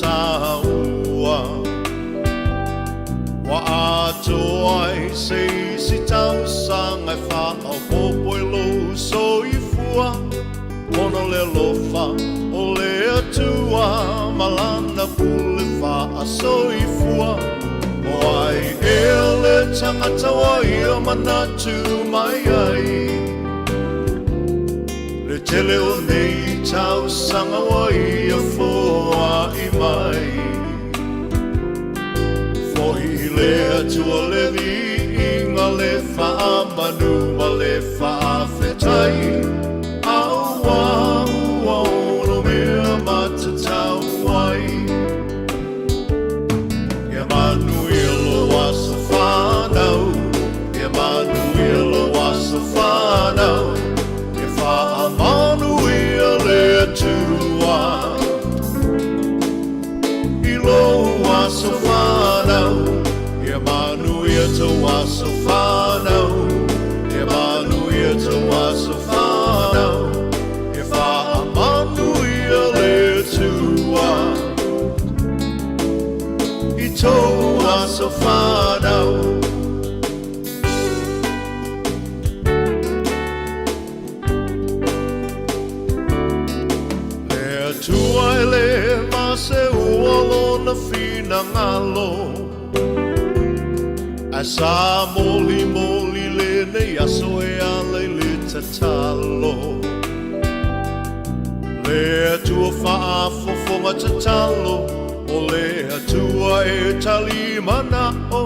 taua wa atoai sei si tau sanga fa au popo lo soifua ono le lofa o le atua malana pule fa a soifua o ai ele tangata wa ia manatu mai ai le tele o nei tau sanga wa ia foa i mai fohi le atua le vi inga le faa manu ma le faa fetai au au no mea matatau ai ia manu ilo wasa whanau ia manu ilo wasa whanau ia faa manu ia le atua ilo wasa whanau ia manu ia te wasa whanau ia manu ia te wasa whanau ia faa manu ia le atua i tō wasa whanau le atua e le mase uolo na fina ngalo a sa moli moli le nei aso e ale le tatalo le atua faa fofonga tatalo o le atua e tali mana o